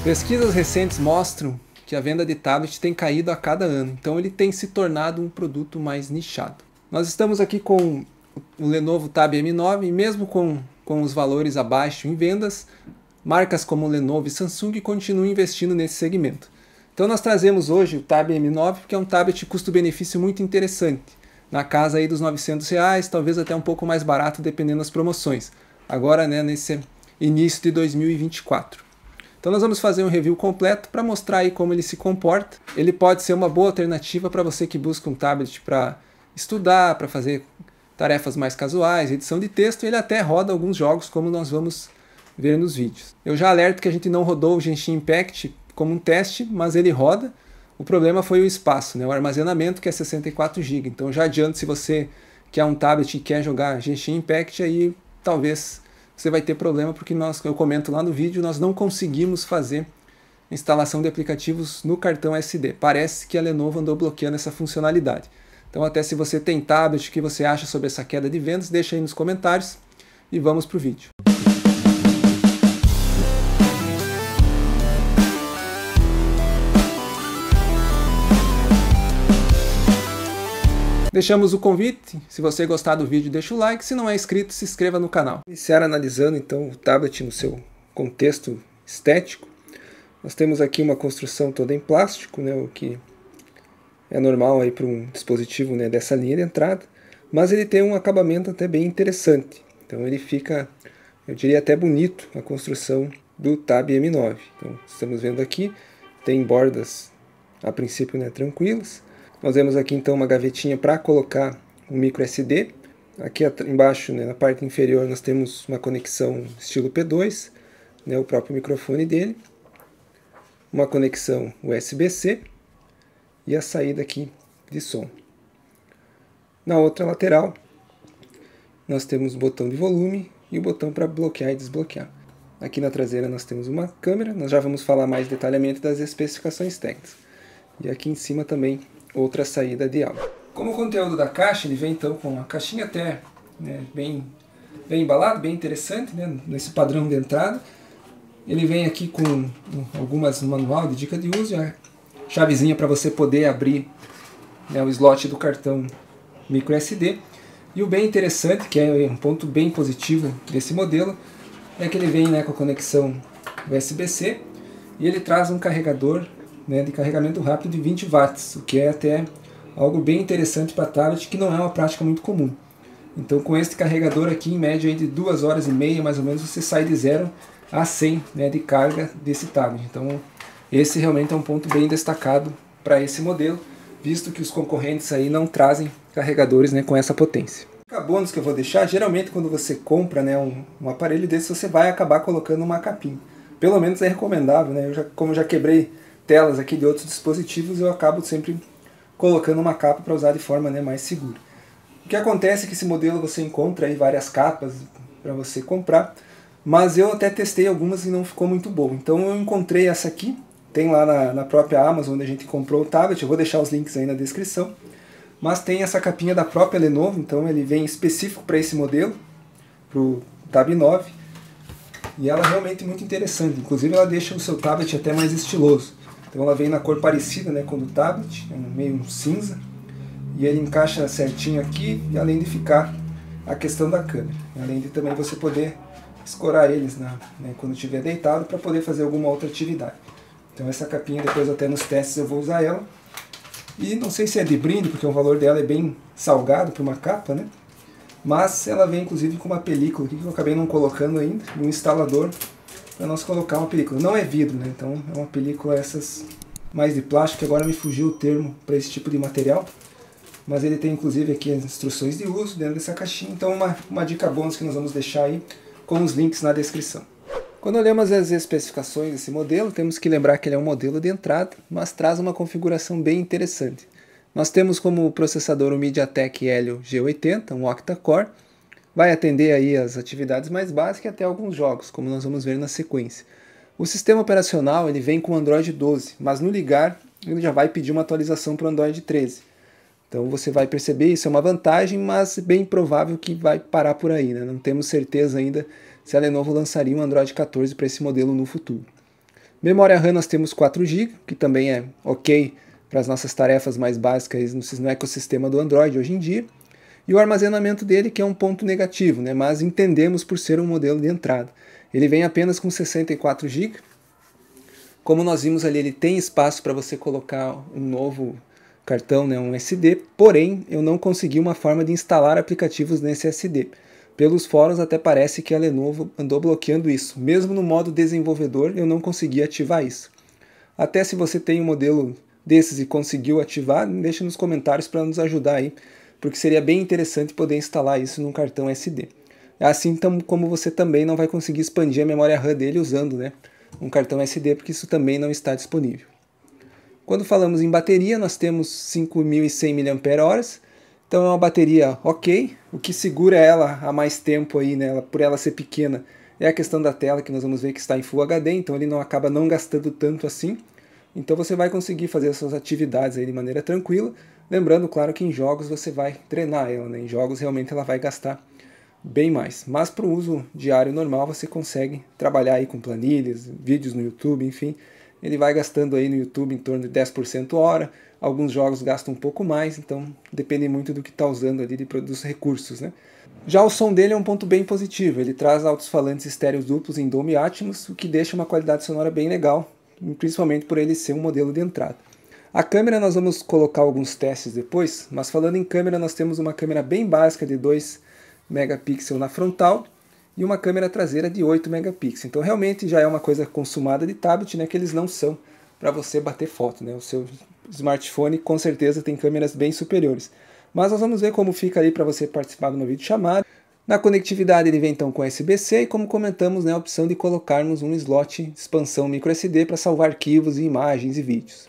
Pesquisas recentes mostram que a venda de tablet tem caído a cada ano, então ele tem se tornado um produto mais nichado. Nós estamos aqui com o Lenovo Tab M9 e mesmo com os valores abaixo em vendas, marcas como Lenovo e Samsung continuam investindo nesse segmento. Então nós trazemos hoje o Tab M9, que é um tablet custo-benefício muito interessante, na casa aí dos R$900, talvez até um pouco mais barato dependendo das promoções, agora nesse início de 2024. Então nós vamos fazer um review completo para mostrar aí como ele se comporta. Ele pode ser uma boa alternativa para você que busca um tablet para estudar, para fazer tarefas mais casuais, edição de texto. Ele até roda alguns jogos, como nós vamos ver nos vídeos. Eu já alerto que a gente não rodou o Genshin Impact como um teste, mas ele roda. O problema foi o espaço, o armazenamento, que é 64 GB. Então já adianto, se você quer um tablet e quer jogar Genshin Impact, aí talvez você vai ter problema, porque eu comento lá no vídeo, nós não conseguimos fazer instalação de aplicativos no cartão SD. Parece que a Lenovo andou bloqueando essa funcionalidade. Então até se você tem tablet, o que você acha sobre essa queda de vendas, deixa aí nos comentários e vamos para o vídeo. Deixamos o convite, se você gostar do vídeo deixa o like, se não é inscrito se inscreva no canal. Iniciar analisando então o tablet no seu contexto estético. Nós temos aqui uma construção toda em plástico, o que é normal para um dispositivo dessa linha de entrada, mas ele tem um acabamento até bem interessante. Então ele fica, eu diria até bonito, a construção do Tab M9. Então estamos vendo aqui, tem bordas a princípio tranquilas. Nós vemos aqui então uma gavetinha para colocar um micro SD. Aqui embaixo, na parte inferior, nós temos uma conexão estilo P2, o próprio microfone dele. Uma conexão USB-C e a saída aqui de som. Na outra lateral, nós temos o botão de volume e o botão para bloquear e desbloquear. Aqui na traseira nós temos uma câmera, nós já vamos falar mais detalhadamente das especificações técnicas. E aqui em cima também outra saída de áudio. Como o conteúdo da caixa, ele vem então com uma caixinha até bem embalado, bem interessante, nesse padrão de entrada. Ele vem aqui com algumas manual de dica de uso, a chavezinha para você poder abrir o slot do cartão micro SD. E o bem interessante, que é um ponto bem positivo desse modelo, é que ele vem com a conexão USB-C e ele traz um carregador de carregamento rápido de 20 watts, o que é até algo bem interessante para tablet, que não é uma prática muito comum. Então com este carregador aqui, em média aí de 2 horas e meia mais ou menos, você sai de 0 a 100 de carga desse tablet. Então esse realmente é um ponto bem destacado para esse modelo, visto que os concorrentes aí não trazem carregadores com essa potência. O bônus que eu vou deixar, geralmente quando você compra um aparelho desse, você vai acabar colocando uma capinha. Pelo menos é recomendável, como eu já quebrei telas aqui de outros dispositivos, eu acabo sempre colocando uma capa para usar de forma mais segura. O que acontece é que esse modelo você encontra aí várias capas para você comprar, mas eu até testei algumas e não ficou muito bom. Então eu encontrei essa aqui, tem lá na própria Amazon onde a gente comprou o tablet, eu vou deixar os links aí na descrição, mas tem essa capinha da própria Lenovo, então ele vem específico para esse modelo, para o Tab 9, e ela é realmente muito interessante, inclusive ela deixa o seu tablet até mais estiloso. Então ela vem na cor parecida com o do tablet, meio um cinza, e ele encaixa certinho aqui, e além de ficar a questão da câmera, além de também você poder escorar eles quando estiver deitado para poder fazer alguma outra atividade. Então essa capinha depois até nos testes eu vou usar ela, e não sei se é de brinde, porque o valor dela é bem salgado para uma capa, mas ela vem inclusive com uma película aqui que eu acabei não colocando ainda, um instalador para nós colocar uma película. Não é vidro, então é uma película essas mais de plástico, que agora me fugiu o termo para esse tipo de material, mas ele tem inclusive aqui as instruções de uso dentro dessa caixinha, então uma dica bônus que nós vamos deixar aí com os links na descrição. Quando olhamos as especificações desse modelo, temos que lembrar que ele é um modelo de entrada, mas traz uma configuração bem interessante. Nós temos como processador o MediaTek Helio G80, um octa-core. Vai atender aí as atividades mais básicas e até alguns jogos, como nós vamos ver na sequência. O sistema operacional ele vem com Android 12, mas no ligar ele já vai pedir uma atualização para o Android 13. Então você vai perceber, isso é uma vantagem, mas bem provável que vai parar por aí. Não temos certeza ainda se a Lenovo lançaria um Android 14 para esse modelo no futuro. Memória RAM nós temos 4 GB, que também é ok para as nossas tarefas mais básicas no ecossistema do Android hoje em dia. E o armazenamento dele, que é um ponto negativo, né? Mas entendemos por ser um modelo de entrada. Ele vem apenas com 64 GB. Como nós vimos ali, ele tem espaço para você colocar um novo cartão, né, um SD, porém eu não consegui uma forma de instalar aplicativos nesse SD. Pelos fóruns até parece que a Lenovo andou bloqueando isso. Mesmo no modo desenvolvedor eu não consegui ativar isso. Até se você tem um modelo desses e conseguiu ativar, deixa nos comentários para nos ajudar aí, porque seria bem interessante poder instalar isso num cartão SD. Assim como você também não vai conseguir expandir a memória RAM dele usando, né, um cartão SD, porque isso também não está disponível. Quando falamos em bateria, nós temos 5.100 mAh, então é uma bateria ok. O que segura ela há mais tempo aí, né, por ela ser pequena, é a questão da tela, que nós vamos ver que está em Full HD, então ele não acaba não gastando tanto assim. Então você vai conseguir fazer as suas atividades aí de maneira tranquila, lembrando, claro, que em jogos você vai drenar ela, né? Em jogos realmente ela vai gastar bem mais. Mas para o uso diário normal você consegue trabalhar aí com planilhas, vídeos no YouTube, enfim. Ele vai gastando aí no YouTube em torno de 10% hora, alguns jogos gastam um pouco mais, então depende muito do que está usando ali dos recursos, né? Já o som dele é um ponto bem positivo, ele traz alto-falantes estéreos duplos em Dolby Atmos, o que deixa uma qualidade sonora bem legal, principalmente por ele ser um modelo de entrada. A câmera nós vamos colocar alguns testes depois, mas falando em câmera nós temos uma câmera bem básica de 2 megapixels na frontal e uma câmera traseira de 8 megapixels. Então realmente já é uma coisa consumada de tablet, né, que eles não são para você bater foto, né? O seu smartphone com certeza tem câmeras bem superiores. Mas nós vamos ver como fica aí para você participar de uma videochamada. Na conectividade ele vem então com USB-C e, como comentamos, né, a opção de colocarmos um slot de expansão microSD para salvar arquivos e imagens e vídeos.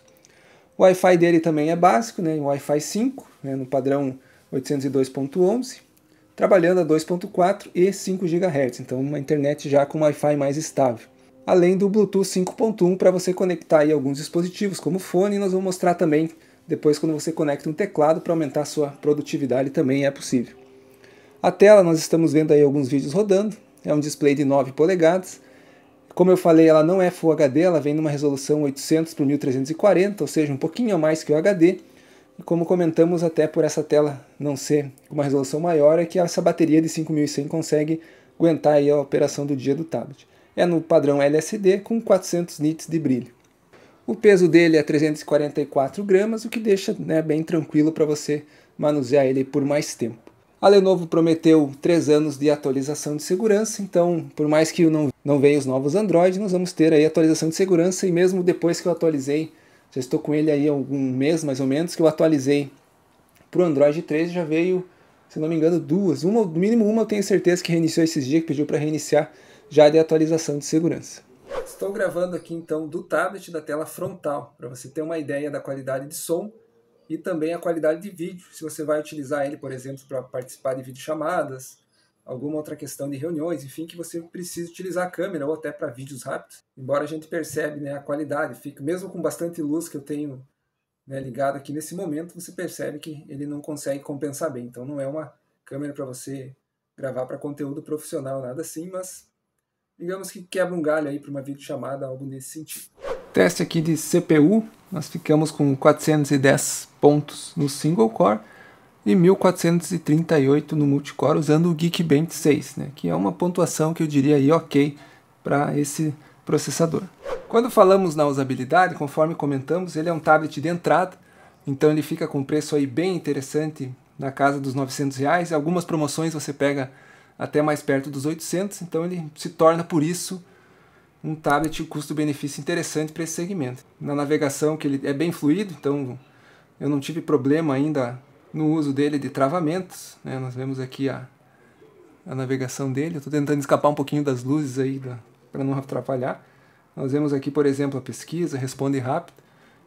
O Wi-Fi dele também é básico, né, Wi-Fi 5, né, no padrão 802.11, trabalhando a 2.4 e 5 GHz, então uma internet já com Wi-Fi mais estável. Além do Bluetooth 5.1 para você conectar aí alguns dispositivos como fone, e nós vamos mostrar também depois quando você conecta um teclado para aumentar a sua produtividade também é possível. A tela, nós estamos vendo aí alguns vídeos rodando, é um display de 9 polegadas. Como eu falei, ela não é Full HD, ela vem numa resolução 800 por 1340, ou seja, um pouquinho a mais que o HD. E como comentamos, até por essa tela não ser uma resolução maior, é que essa bateria de 5100 consegue aguentar aí a operação do dia do tablet. É no padrão LSD com 400 nits de brilho. O peso dele é 344 gramas, o que deixa, né, bem tranquilo para você manusear ele por mais tempo. A Lenovo prometeu 3 anos de atualização de segurança, então por mais que não venham os novos Android, nós vamos ter aí atualização de segurança, e mesmo depois que eu atualizei, já estou com ele aí há algum mês mais ou menos, que eu atualizei para o Android 13, já veio, se não me engano, duas, no mínimo uma eu tenho certeza que reiniciou esses dias, que pediu para reiniciar, já de atualização de segurança. Estou gravando aqui então do tablet da tela frontal, para você ter uma ideia da qualidade de som, e também a qualidade de vídeo, se você vai utilizar ele, por exemplo, para participar de videochamadas, alguma outra questão de reuniões, enfim, que você precisa utilizar a câmera ou até para vídeos rápidos. Embora a gente percebe, né, a qualidade, fica, mesmo com bastante luz que eu tenho, né, ligado aqui nesse momento, você percebe que ele não consegue compensar bem. Então não é uma câmera para você gravar para conteúdo profissional, nada assim, mas digamos que quebra um galho aí para uma videochamada, algo nesse sentido. Teste aqui de CPU, nós ficamos com 410 pontos no single core e 1438 no multicore usando o Geekbench 6, né, que é uma pontuação que eu diria aí ok para esse processador. Quando falamos na usabilidade, conforme comentamos, ele é um tablet de entrada, então ele fica com um preço aí bem interessante na casa dos R$900, algumas promoções você pega até mais perto dos 800, então ele se torna por isso um tablet de custo-benefício interessante para esse segmento. Na navegação, que ele é bem fluido, então eu não tive problema ainda no uso dele de travamentos, né? Nós vemos aqui a navegação dele, eu estou tentando escapar um pouquinho das luzes aí para não atrapalhar. Nós vemos aqui, por exemplo, a pesquisa, responde rápido.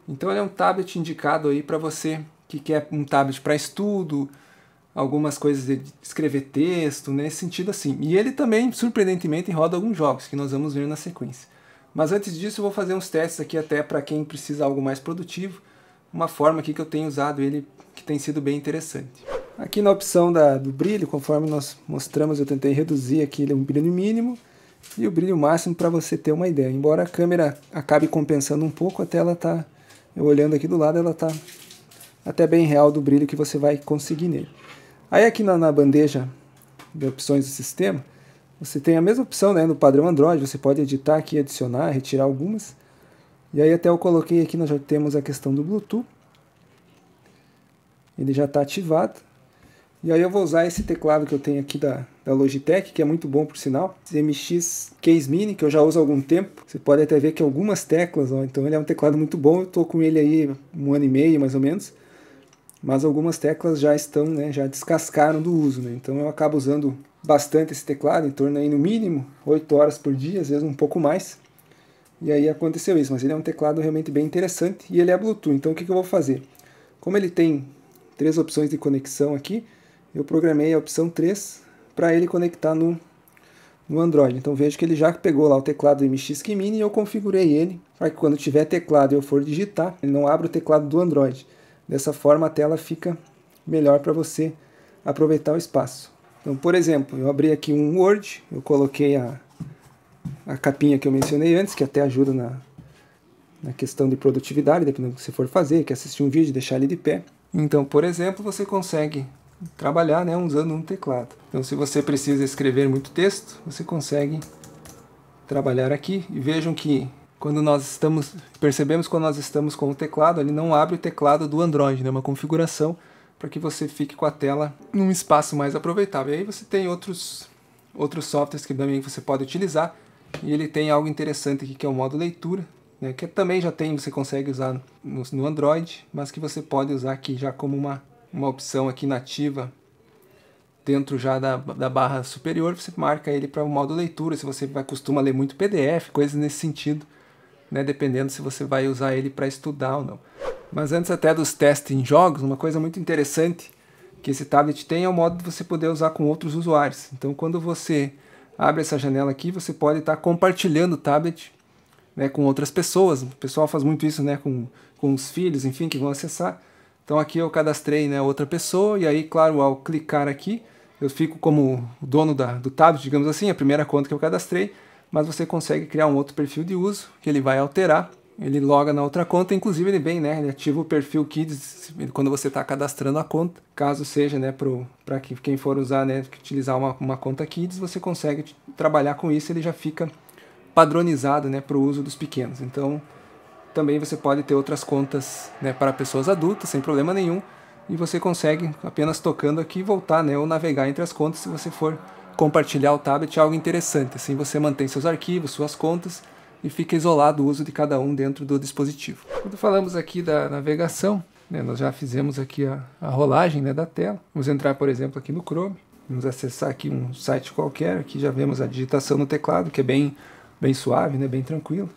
Então ele é um tablet indicado aí para você que quer um tablet para estudo, algumas coisas de escrever texto, nesse sentido assim. E ele também, surpreendentemente, roda alguns jogos, que nós vamos ver na sequência. Mas antes disso eu vou fazer uns testes aqui até para quem precisa de algo mais produtivo. Uma forma aqui que eu tenho usado ele, que tem sido bem interessante. Aqui na opção do brilho, conforme nós mostramos, eu tentei reduzir aqui um brilho mínimo. e o brilho máximo para você ter uma ideia. Embora a câmera acabe compensando um pouco, a tela tá, eu olhando aqui do lado, ela tá até bem real do brilho que você vai conseguir nele. Aí aqui na bandeja de opções do sistema, você tem a mesma opção, né, no padrão Android, você pode editar aqui, adicionar, retirar algumas. E aí até eu coloquei aqui, nós já temos a questão do Bluetooth. Ele já está ativado. E aí eu vou usar esse teclado que eu tenho aqui da Logitech, que é muito bom por sinal. Esse MX Case Mini, que eu já uso há algum tempo. Você pode até ver que algumas teclas, ó, então ele é um teclado muito bom. Eu estou com ele aí 1 ano e meio, mais ou menos. Mas algumas teclas já estão, né, já descascaram do uso, né? Então eu acabo usando bastante esse teclado, em torno aí no mínimo 8 horas por dia, às vezes um pouco mais. E aí aconteceu isso, mas ele é um teclado realmente bem interessante e ele é Bluetooth. Então o que eu vou fazer? Como ele tem 3 opções de conexão aqui, eu programei a opção 3 para ele conectar no Android. Então vejo que ele já pegou lá o teclado do MX Key Mini e eu configurei ele para que quando tiver teclado e eu for digitar, ele não abra o teclado do Android. Dessa forma a tela fica melhor para você aproveitar o espaço. Então, por exemplo, eu abri aqui um Word, eu coloquei a capinha que eu mencionei antes, que até ajuda na questão de produtividade, dependendo do que você for fazer, quer assistir um vídeo, deixar ele de pé. Então, por exemplo, você consegue trabalhar, né, usando um teclado. Então, se você precisa escrever muito texto, você consegue trabalhar aqui. E vejam que quando percebemos quando nós estamos com o teclado, ele não abre o teclado do Android, né, uma configuração para que você fique com a tela num espaço mais aproveitável. E aí você tem outros softwares que também você pode utilizar. E ele tem algo interessante aqui que é o modo leitura, né, que também já tem, você consegue usar no Android, mas que você pode usar aqui já como uma opção aqui nativa dentro já da barra superior. Você marca ele para o modo leitura, se você costuma ler muito PDF, coisas nesse sentido, né, dependendo se você vai usar ele para estudar ou não. Mas antes até dos testes em jogos, uma coisa muito interessante que esse tablet tem é o modo de você poder usar com outros usuários. Então quando você abre essa janela aqui, você pode estar compartilhando o tablet, né, com outras pessoas. O pessoal faz muito isso, né, com os filhos, enfim, que vão acessar. Então aqui eu cadastrei, né, outra pessoa, e aí, claro, ao clicar aqui, eu fico como o dono do tablet, digamos assim, a primeira conta que eu cadastrei, mas você consegue criar um outro perfil de uso, que ele vai alterar, ele loga na outra conta, inclusive ele vem, né, ele ativa o perfil Kids quando você está cadastrando a conta, caso seja, né, para quem for usar, né, utilizar uma conta Kids, você consegue trabalhar com isso, ele já fica padronizado, né, para o uso dos pequenos. Então também você pode ter outras contas, né, para pessoas adultas, sem problema nenhum, e você consegue apenas tocando aqui voltar, né, ou navegar entre as contas se você for compartilhar o tablet, é algo interessante. Assim você mantém seus arquivos, suas contas, e fica isolado o uso de cada um dentro do dispositivo. Quando falamos aqui da navegação, né, nós já fizemos aqui a rolagem, né, da tela. Vamos entrar, por exemplo, aqui no Chrome, vamos acessar aqui um site qualquer, aqui já vemos a digitação no teclado, que é bem suave, né, bem tranquilo.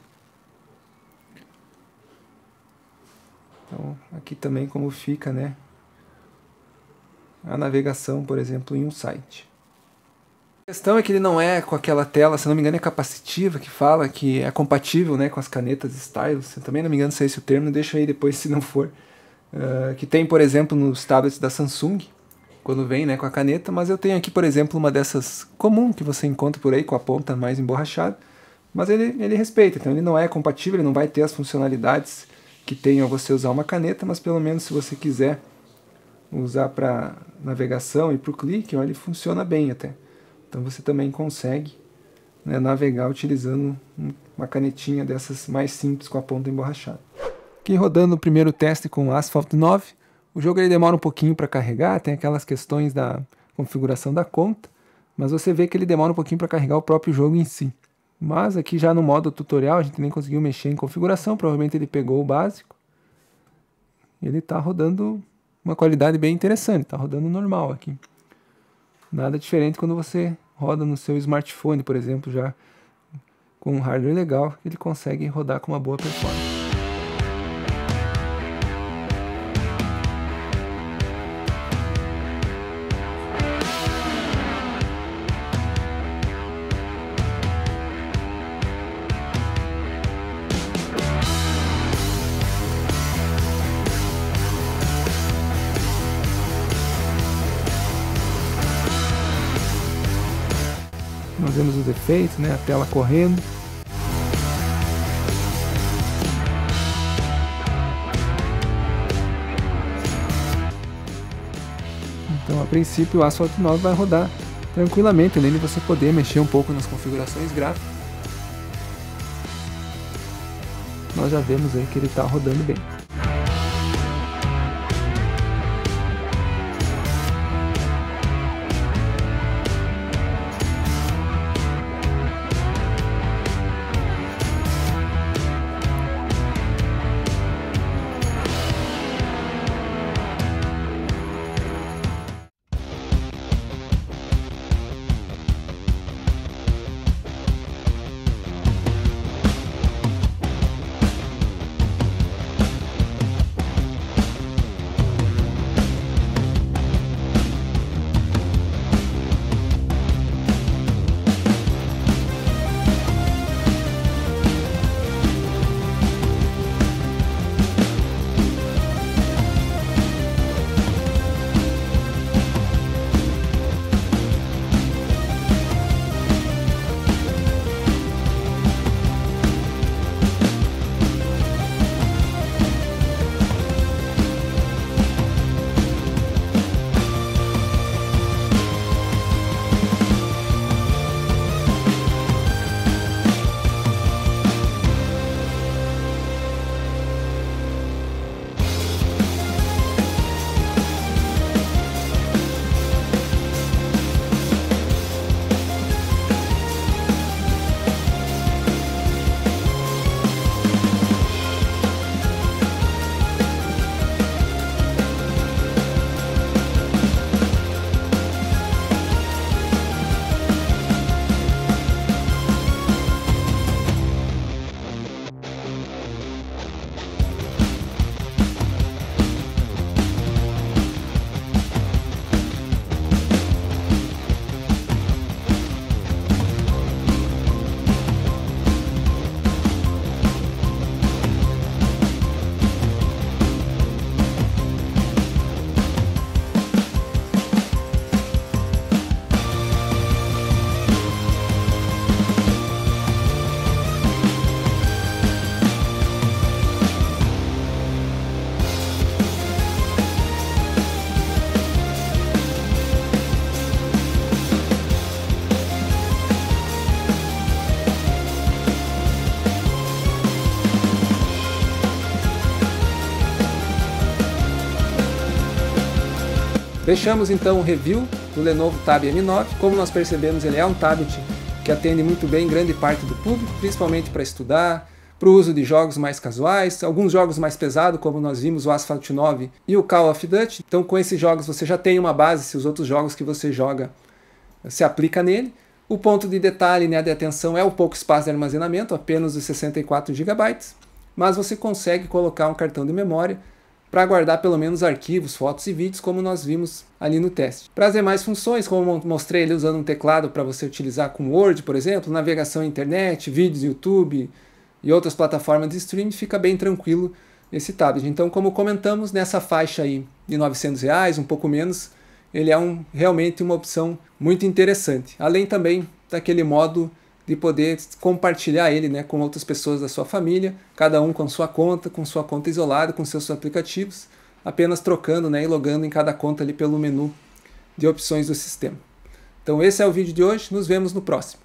Então, aqui também como fica, né, a navegação, por exemplo, em um site. A questão é que ele não é com aquela tela, se não me engano é capacitiva, que fala que é compatível, né, com as canetas stylus. Eu também não me engano se é esse o termo, deixa aí depois se não for. Que tem, por exemplo, nos tablets da Samsung, quando vem, né, com a caneta, mas eu tenho aqui, por exemplo, uma dessas comum que você encontra por aí, com a ponta mais emborrachada, mas ele respeita, então ele não é compatível, ele não vai ter as funcionalidades que tem ao você usar uma caneta, mas pelo menos se você quiser usar para navegação e para o clique, ó, ele funciona bem até. Então você também consegue, né, navegar utilizando uma canetinha dessas mais simples com a ponta emborrachada. Aqui rodando o primeiro teste com o Asphalt 9, o jogo ele demora um pouquinho para carregar, tem aquelas questões da configuração da conta, mas você vê que ele demora um pouquinho para carregar o próprio jogo em si. Mas aqui já no modo tutorial a gente nem conseguiu mexer em configuração, provavelmente ele pegou o básico. Ele está rodando uma qualidade bem interessante, está rodando normal aqui. Nada diferente quando você roda no seu smartphone, por exemplo, já com um hardware legal, ele consegue rodar com uma boa performance. Nós fazemos os efeitos, né? A tela correndo. Então, a princípio, o Asphalt 9 vai rodar tranquilamente, além de você poder mexer um pouco nas configurações gráficas. Nós já vemos aí que ele está rodando bem. Fechamos então o review do Lenovo Tab M9. Como nós percebemos, ele é um tablet que atende muito bem grande parte do público, principalmente para estudar, para o uso de jogos mais casuais, alguns jogos mais pesados, como nós vimos o Asphalt 9 e o Call of Duty. Então com esses jogos você já tem uma base, se os outros jogos que você joga se aplica nele. O ponto de detalhe, né, de atenção é o pouco espaço de armazenamento, apenas os 64 GB, mas você consegue colocar um cartão de memória para guardar pelo menos arquivos, fotos e vídeos, como nós vimos ali no teste. Para as demais funções, como mostrei ali usando um teclado para você utilizar com Word, por exemplo, navegação à internet, vídeos YouTube e outras plataformas de streaming, fica bem tranquilo esse tablet. Então, como comentamos, nessa faixa aí de R$900, um pouco menos, ele é realmente uma opção muito interessante. Além também daquele modo de poder compartilhar ele, né, com outras pessoas da sua família, cada um com sua conta isolada, com seus aplicativos, apenas trocando, né, e logando em cada conta ali pelo menu de opções do sistema. Então esse é o vídeo de hoje, nos vemos no próximo.